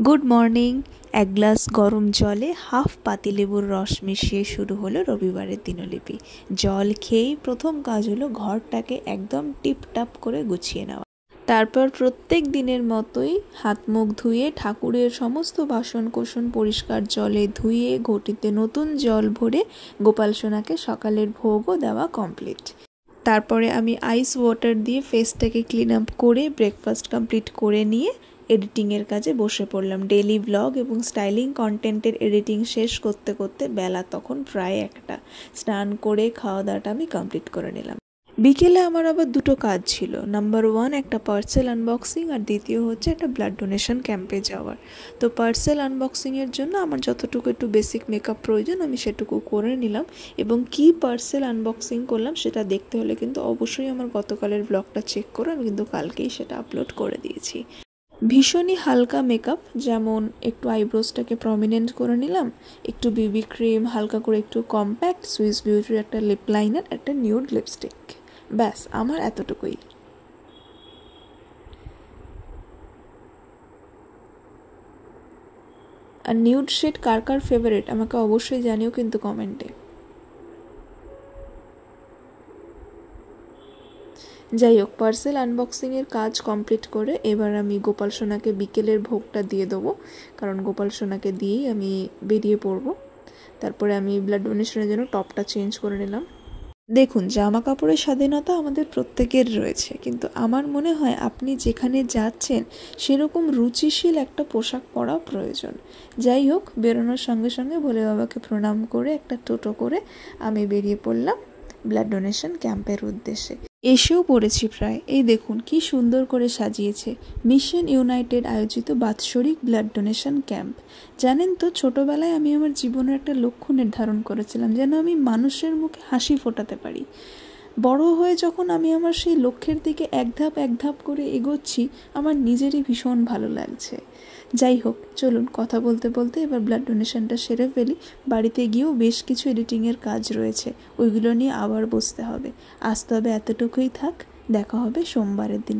Good morning. এক glass গরম জলে হাফ পাতিলেবুর রস মিশিয়ে শুরু হলো রবিবারের দিনলিপি। জল খেয়েই প্রথম কাজ হলো ঘরটাকে একদম টিপটাপ করে গুছিয়ে নেওয়া। তারপর প্রত্যেক দিনের মতোই হাত মুখ ধুয়ে ঠাকুরের সমস্ত বাসন কোসন পরিষ্কার জলে ধুয়ে ঘটিতে নতুন জল ভরে গোপাল সোনাকে সকালের ভোগও দেওয়া কমপ্লিট। তারপরে আমি আইস ওয়াটার দিয়ে ফেসটাকে ক্লিন আপ করে ব্রেকফাস্ট কমপ্লিট করে নিয়ে এডিটিংয়ের কাজে বসে পড়লাম। ডেলি ব্লগ এবং স্টাইলিং কন্টেন্টের এডিটিং শেষ করতে করতে বেলা তখন প্রায় 1টা। স্নান করে খাওয়া দাওয়াটা আমি কমপ্লিট করে নিলাম। বিকেলে আমার আবার দুটো কাজ ছিল। নাম্বার 1 একটা পার্সেল আনবক্সিং, আর দ্বিতীয় হচ্ছে একটা ব্লাড ডোনেশন ক্যাম্পে যাওয়ার। তো পার্সেল আনবক্সিংয়ের জন্য আমার যতটুকু একটু বেসিক মেকআপ প্রয়োজন আমি সেটুকু করে নিলাম। এবং কি পার্সেল আনবক্সিং করলাম সেটা দেখতে হলে কিন্তু অবশ্যই আমার গতকালের ব্লগটা চেক করো, আমি কিন্তু কালকেই সেটা আপলোড করে দিয়েছি। ভীষণই হালকা মেকআপ, যেমন একটু আইব্রোসটাকে প্রমিনেন্ট করে নিলাম, একটু বিবি ক্রিম, হালকা করে একটু কম্প্যাক্ট, সুইস বিউটির একটা লিপ লাইনার, একটা নিউড লিপস্টিক, ব্যাস আমার এতটুকুই। আর নিউড শেড কার কার ফেভারিট আমাকে অবশ্যই জানিও কিন্তু কমেন্টে। যাই হোক, পার্সেল আনবক্সিংয়ের কাজ কমপ্লিট করে এবার আমি গোপাল সোনাকে বিকেলের ভোগটা দিয়ে দেবো, কারণ গোপাল সোনাকে দিয়েই আমি বেরিয়ে পড়বো। তারপরে আমি ব্লাড ডোনেশনের জন্য টপটা চেঞ্জ করে নিলাম। দেখুন, জামা কাপড়ের স্বাধীনতা আমাদের প্রত্যেকের রয়েছে, কিন্তু আমার মনে হয় আপনি যেখানে যাচ্ছেন সেরকম রুচিশীল একটা পোশাক পরা প্রয়োজন। যাই হোক, বেরোনোর সঙ্গে সঙ্গে ভোলে বাবাকে প্রণাম করে একটা টোটো করে আমি বেরিয়ে পড়লাম ব্লাড ডোনেশন ক্যাম্পের উদ্দেশ্যে। এসেও পড়েছি প্রায়। এই দেখুন কি সুন্দর করে সাজিয়েছে মিশন ইউনাইটেড আয়োজিত বাৎসরিক ব্লাড ডোনেশন ক্যাম্প। জানেন তো, ছোটোবেলায় আমি আমার জীবনের একটা লক্ষ্য নির্ধারণ করেছিলাম যেন আমি মানুষের মুখে হাসি ফোটাতে পারি। বড় হয়ে যখন আমি আমার সেই লক্ষ্যের দিকে এক ধাপ করে এগোচ্ছি, আমার নিজেরই ভীষণ ভালো লাগছে। যাই হোক, চলুন কথা বলতে বলতে এবার ব্লাড ডোনেশনটা সেরে ফেলি। বাড়িতে গিয়েও বেশ কিছু এডিটিংয়ের কাজ রয়েছে, ওইগুলো নিয়ে আবার বসতে হবে। আজ তবে এতটুকুই থাক, দেখা হবে সোমবারের দিন।